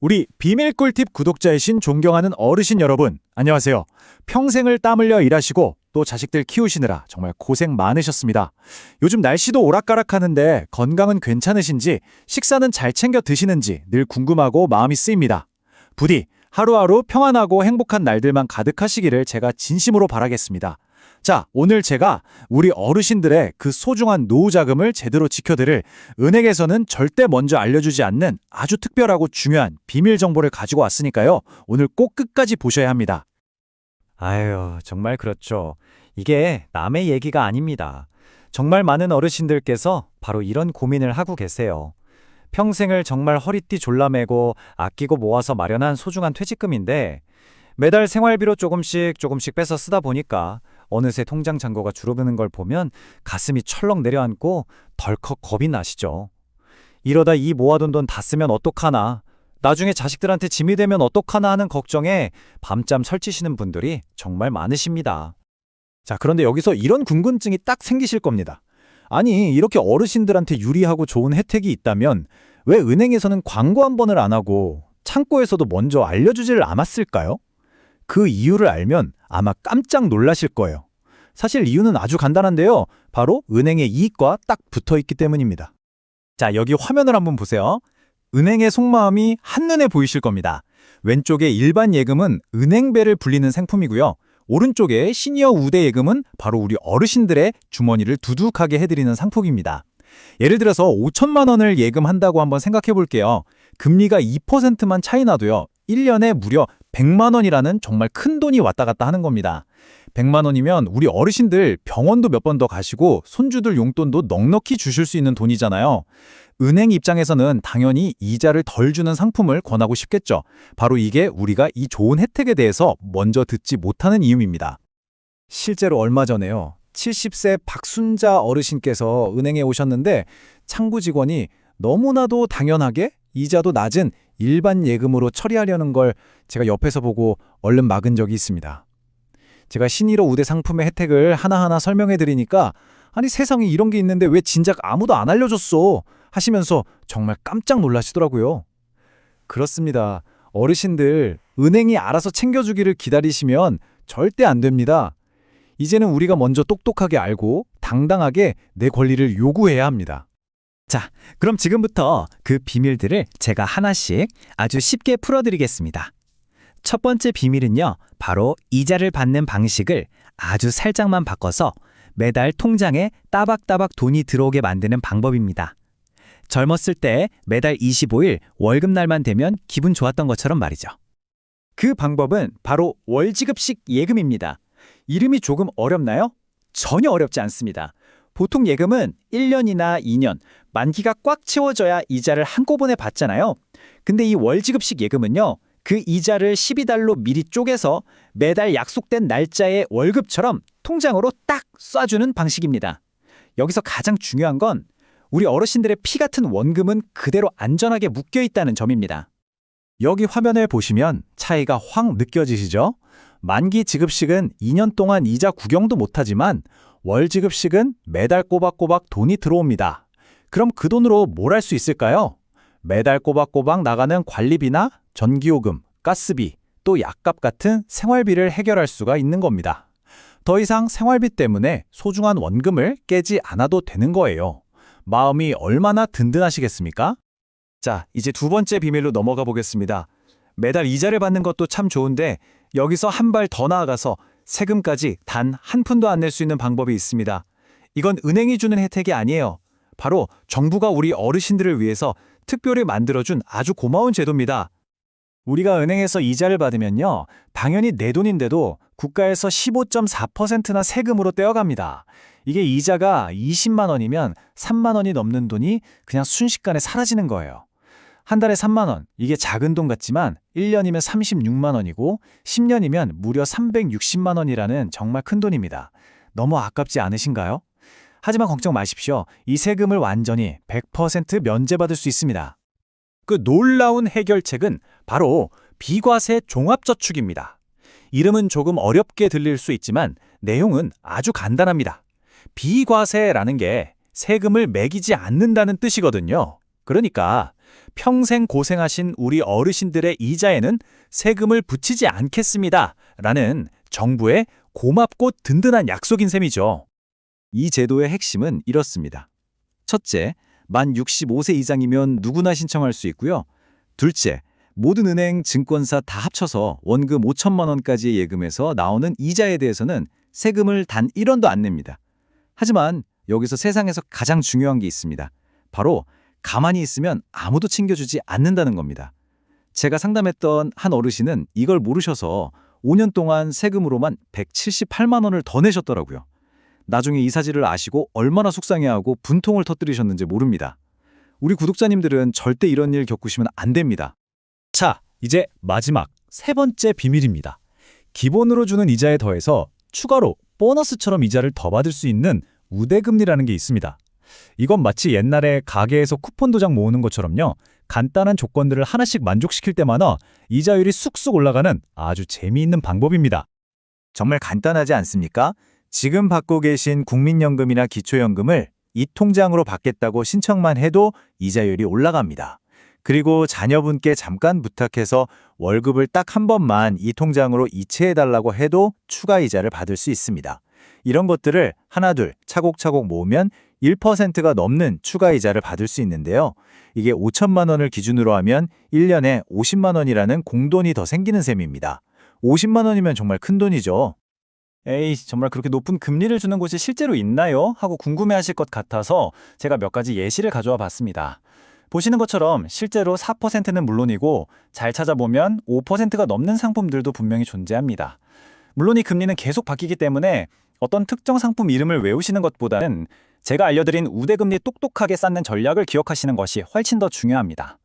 우리 비밀 꿀팁 구독자이신 존경하는 어르신 여러분, 안녕하세요. 평생을 땀 흘려 일하시고 또 자식들 키우시느라 정말 고생 많으셨습니다. 요즘 날씨도 오락가락하는데 건강은 괜찮으신지, 식사는 잘 챙겨 드시는지 늘 궁금하고 마음이 쓰입니다. 부디 하루하루 평안하고 행복한 날들만 가득하시기를 제가 진심으로 바라겠습니다. 자, 오늘 제가 우리 어르신들의 그 소중한 노후 자금을 제대로 지켜드릴 은행에서는 절대 먼저 알려주지 않는 아주 특별하고 중요한 비밀 정보를 가지고 왔으니까요. 오늘 꼭 끝까지 보셔야 합니다. 아유, 정말 그렇죠. 이게 남의 얘기가 아닙니다. 정말 많은 어르신들께서 바로 이런 고민을 하고 계세요. 평생을 정말 허리띠 졸라매고 아끼고 모아서 마련한 소중한 퇴직금인데 매달 생활비로 조금씩 빼서 쓰다 보니까 어느새 통장 잔고가 줄어드는 걸 보면 가슴이 철렁 내려앉고 덜컥 겁이 나시죠. 이러다 이 모아둔 돈 다 쓰면 어떡하나, 나중에 자식들한테 짐이 되면 어떡하나 하는 걱정에 밤잠 설치시는 분들이 정말 많으십니다. 자, 그런데 여기서 이런 궁금증이 딱 생기실 겁니다. 아니, 이렇게 어르신들한테 유리하고 좋은 혜택이 있다면 왜 은행에서는 광고 한 번을 안 하고 창고에서도 먼저 알려주지를 않았을까요? 그 이유를 알면 아마 깜짝 놀라실 거예요. 사실 이유는 아주 간단한데요. 바로 은행의 이익과 딱 붙어 있기 때문입니다. 자, 여기 화면을 한번 보세요. 은행의 속마음이 한눈에 보이실 겁니다. 왼쪽에 일반 예금은 은행배를 불리는 상품이고요. 오른쪽에 시니어 우대 예금은 바로 우리 어르신들의 주머니를 두둑하게 해드리는 상품입니다. 예를 들어서 5천만 원을 예금한다고 한번 생각해 볼게요. 금리가 2%만 차이 나도요. 1년에 무려 100만 원이라는 정말 큰 돈이 왔다 갔다 하는 겁니다. 100만 원이면 우리 어르신들 병원도 몇 번 더 가시고 손주들 용돈도 넉넉히 주실 수 있는 돈이잖아요. 은행 입장에서는 당연히 이자를 덜 주는 상품을 권하고 싶겠죠. 바로 이게 우리가 이 좋은 혜택에 대해서 먼저 듣지 못하는 이유입니다. 실제로 얼마 전에요. 70세 박순자 어르신께서 은행에 오셨는데 창구 직원이 너무나도 당연하게 이자도 낮은 일반 예금으로 처리하려는 걸 제가 옆에서 보고 얼른 막은 적이 있습니다. 제가 신일호 우대 상품의 혜택을 하나하나 설명해 드리니까 아니 세상에 이런 게 있는데 왜 진작 아무도 안 알려줬어 하시면서 정말 깜짝 놀라시더라고요. 그렇습니다. 어르신들 은행이 알아서 챙겨주기를 기다리시면 절대 안 됩니다. 이제는 우리가 먼저 똑똑하게 알고 당당하게 내 권리를 요구해야 합니다. 자, 그럼 지금부터 그 비밀들을 제가 하나씩 아주 쉽게 풀어드리겠습니다. 첫 번째 비밀은요, 바로 이자를 받는 방식을 아주 살짝만 바꿔서 매달 통장에 따박따박 돈이 들어오게 만드는 방법입니다. 젊었을 때 매달 25일 월급날만 되면 기분 좋았던 것처럼 말이죠. 그 방법은 바로 월지급식 예금입니다. 이름이 조금 어렵나요? 전혀 어렵지 않습니다. 보통 예금은 1년이나 2년, 만기가 꽉 채워져야 이자를 한꺼번에 받잖아요. 근데 이 월지급식 예금은요, 그 이자를 12달로 미리 쪼개서 매달 약속된 날짜의 월급처럼 통장으로 딱 쏴주는 방식입니다. 여기서 가장 중요한 건 우리 어르신들의 피 같은 원금은 그대로 안전하게 묶여 있다는 점입니다. 여기 화면에 보시면 차이가 확 느껴지시죠? 만기 지급식은 2년 동안 이자 구경도 못하지만 월 지급식은 매달 꼬박꼬박 돈이 들어옵니다. 그럼 그 돈으로 뭘 할 수 있을까요? 매달 꼬박꼬박 나가는 관리비나 전기요금, 가스비, 또 약값 같은 생활비를 해결할 수가 있는 겁니다. 더 이상 생활비 때문에 소중한 원금을 깨지 않아도 되는 거예요. 마음이 얼마나 든든하시겠습니까? 자, 이제 두 번째 비밀로 넘어가 보겠습니다. 매달 이자를 받는 것도 참 좋은데 여기서 한 발 더 나아가서 세금까지 단 한 푼도 안 낼 수 있는 방법이 있습니다. 이건 은행이 주는 혜택이 아니에요. 바로 정부가 우리 어르신들을 위해서 특별히 만들어준 아주 고마운 제도입니다. 우리가 은행에서 이자를 받으면요, 당연히 내 돈인데도 국가에서 15.4%나 세금으로 떼어갑니다. 이게 이자가 20만 원이면 3만 원이 넘는 돈이 그냥 순식간에 사라지는 거예요. 한 달에 3만 원, 이게 작은 돈 같지만 1년이면 36만 원이고 10년이면 무려 360만 원이라는 정말 큰 돈입니다. 너무 아깝지 않으신가요? 하지만 걱정 마십시오. 이 세금을 완전히 100% 면제받을 수 있습니다. 그 놀라운 해결책은 바로 비과세 종합저축입니다. 이름은 조금 어렵게 들릴 수 있지만 내용은 아주 간단합니다. 비과세라는 게 세금을 매기지 않는다는 뜻이거든요. 그러니까 평생 고생하신 우리 어르신들의 이자에는 세금을 붙이지 않겠습니다. 라는 정부의 고맙고 든든한 약속인 셈이죠. 이 제도의 핵심은 이렇습니다. 첫째, 만 65세 이상이면 누구나 신청할 수 있고요. 둘째, 모든 은행, 증권사 다 합쳐서 원금 5천만 원까지의 예금에서 나오는 이자에 대해서는 세금을 단 1원도 안 냅니다. 하지만 여기서 세상에서 가장 중요한 게 있습니다. 바로 가만히 있으면 아무도 챙겨주지 않는다는 겁니다. 제가 상담했던 한 어르신은 이걸 모르셔서 5년 동안 세금으로만 178만 원을 더 내셨더라고요. 나중에 이 사실을 아시고 얼마나 속상해하고 분통을 터뜨리셨는지 모릅니다. 우리 구독자님들은 절대 이런 일 겪으시면 안 됩니다. 자, 이제 마지막 세 번째 비밀입니다. 기본으로 주는 이자에 더해서 추가로 보너스처럼 이자를 더 받을 수 있는 우대금리라는 게 있습니다. 이건 마치 옛날에 가게에서 쿠폰 도장 모으는 것처럼요. 간단한 조건들을 하나씩 만족시킬 때마다 이자율이 쑥쑥 올라가는 아주 재미있는 방법입니다. 정말 간단하지 않습니까? 지금 받고 계신 국민연금이나 기초연금을 이 통장으로 받겠다고 신청만 해도 이자율이 올라갑니다. 그리고 자녀분께 잠깐 부탁해서 월급을 딱 한 번만 이 통장으로 이체해달라고 해도 추가 이자를 받을 수 있습니다. 이런 것들을 하나둘 차곡차곡 모으면 1%가 넘는 추가 이자를 받을 수 있는데요. 이게 5천만 원을 기준으로 하면 1년에 50만 원이라는 공돈이 더 생기는 셈입니다. 50만 원이면 정말 큰 돈이죠. 에이, 정말 그렇게 높은 금리를 주는 곳이 실제로 있나요? 하고 궁금해하실 것 같아서 제가 몇 가지 예시를 가져와 봤습니다. 보시는 것처럼 실제로 4%는 물론이고 잘 찾아보면 5%가 넘는 상품들도 분명히 존재합니다. 물론 이 금리는 계속 바뀌기 때문에 어떤 특정 상품 이름을 외우시는 것보다는 제가 알려드린 우대금리 똑똑하게 쌓는 전략을 기억하시는 것이 훨씬 더 중요합니다.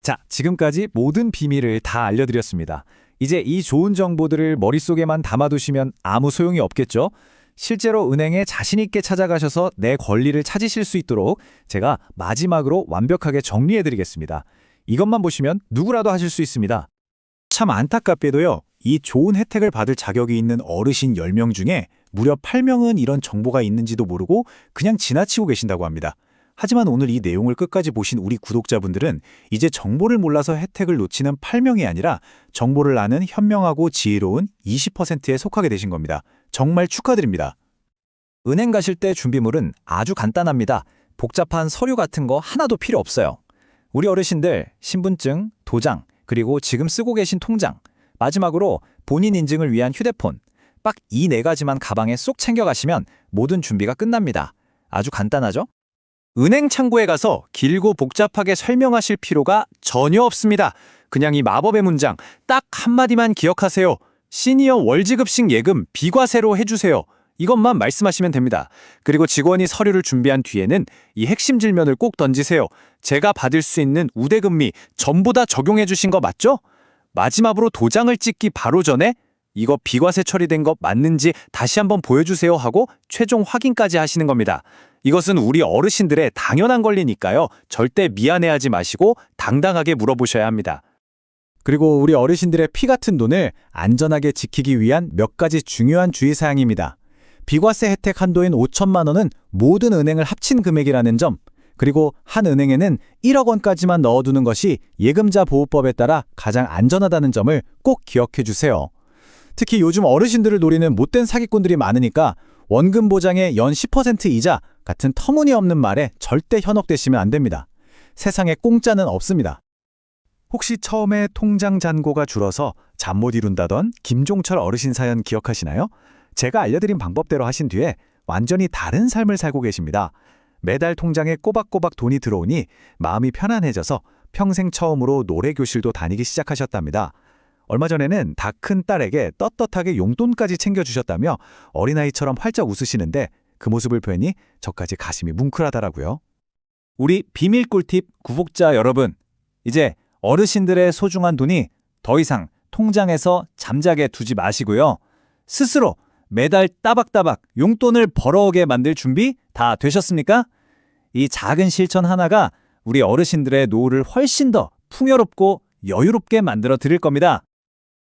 자, 지금까지 모든 비밀을 다 알려드렸습니다. 이제 이 좋은 정보들을 머릿속에만 담아두시면 아무 소용이 없겠죠? 실제로 은행에 자신 있게 찾아가셔서 내 권리를 찾으실 수 있도록 제가 마지막으로 완벽하게 정리해드리겠습니다. 이것만 보시면 누구라도 하실 수 있습니다. 참 안타깝게도요. 이 좋은 혜택을 받을 자격이 있는 어르신 10명 중에 무려 8명은 이런 정보가 있는지도 모르고 그냥 지나치고 계신다고 합니다. 하지만 오늘 이 내용을 끝까지 보신 우리 구독자분들은 이제 정보를 몰라서 혜택을 놓치는 8명이 아니라 정보를 아는 현명하고 지혜로운 20%에 속하게 되신 겁니다. 정말 축하드립니다. 은행 가실 때 준비물은 아주 간단합니다. 복잡한 서류 같은 거 하나도 필요 없어요. 우리 어르신들 신분증, 도장, 그리고 지금 쓰고 계신 통장, 마지막으로 본인 인증을 위한 휴대폰, 딱 이 4가지만 가방에 쏙 챙겨가시면 모든 준비가 끝납니다. 아주 간단하죠? 은행 창구에 가서 길고 복잡하게 설명하실 필요가 전혀 없습니다. 그냥 이 마법의 문장 딱 한마디만 기억하세요. 시니어 월지급식 예금 비과세로 해주세요. 이것만 말씀하시면 됩니다. 그리고 직원이 서류를 준비한 뒤에는 이 핵심 질문을 꼭 던지세요. 제가 받을 수 있는 우대금리 전부 다 적용해 주신 거 맞죠? 마지막으로 도장을 찍기 바로 전에 이거 비과세 처리된 거 맞는지 다시 한번 보여주세요 하고 최종 확인까지 하시는 겁니다. 이것은 우리 어르신들의 당연한 권리니까요. 절대 미안해하지 마시고 당당하게 물어보셔야 합니다. 그리고 우리 어르신들의 피 같은 돈을 안전하게 지키기 위한 몇 가지 중요한 주의사항입니다. 비과세 혜택 한도인 5천만 원은 모든 은행을 합친 금액이라는 점, 그리고 한 은행에는 1억 원까지만 넣어두는 것이 예금자 보호법에 따라 가장 안전하다는 점을 꼭 기억해 주세요. 특히 요즘 어르신들을 노리는 못된 사기꾼들이 많으니까 원금 보장의 연 10% 이자 같은 터무니없는 말에 절대 현혹되시면 안 됩니다. 세상에 공짜는 없습니다. 혹시 처음에 통장 잔고가 줄어서 잠 못 이룬다던 김종철 어르신 사연 기억하시나요? 제가 알려드린 방법대로 하신 뒤에 완전히 다른 삶을 살고 계십니다. 매달 통장에 꼬박꼬박 돈이 들어오니 마음이 편안해져서 평생 처음으로 노래교실도 다니기 시작하셨답니다. 얼마 전에는 다 큰 딸에게 떳떳하게 용돈까지 챙겨주셨다며 어린아이처럼 활짝 웃으시는데 그 모습을 보니 저까지 가슴이 뭉클하더라고요. 우리 비밀 꿀팁 구독자 여러분, 이제 어르신들의 소중한 돈이 더 이상 통장에서 잠자게 두지 마시고요. 스스로 매달 따박따박 용돈을 벌어오게 만들 준비 다 되셨습니까? 이 작은 실천 하나가 우리 어르신들의 노후를 훨씬 더 풍요롭고 여유롭게 만들어 드릴 겁니다.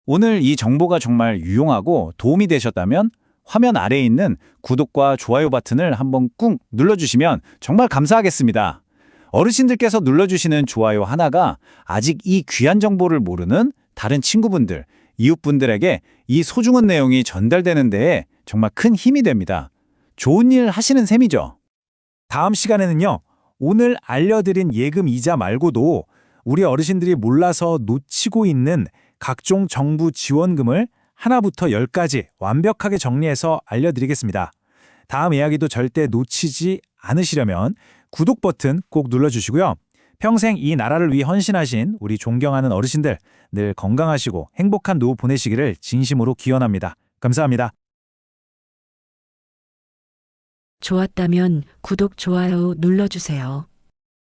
오늘 이 정보가 정말 유용하고 도움이 되셨다면 화면 아래에 있는 구독과 좋아요 버튼을 한번 꾹 눌러주시면 정말 감사하겠습니다. 어르신들께서 눌러주시는 좋아요 하나가 아직 이 귀한 정보를 모르는 다른 친구분들, 이웃분들에게 이 소중한 내용이 전달되는 데에 정말 큰 힘이 됩니다. 좋은 일 하시는 셈이죠. 다음 시간에는요, 오늘 알려드린 예금 이자 말고도 우리 어르신들이 몰라서 놓치고 있는 각종 정부 지원금을 하나부터 10까지 완벽하게 정리해서 알려드리겠습니다. 다음 이야기도 절대 놓치지 않으시려면 구독 버튼 꼭 눌러주시고요. 평생 이 나라를 위해 헌신하신 우리 존경하는 어르신들 늘 건강하시고 행복한 노후 보내시기를 진심으로 기원합니다. 감사합니다. 좋았다면 구독, 좋아요 눌러주세요.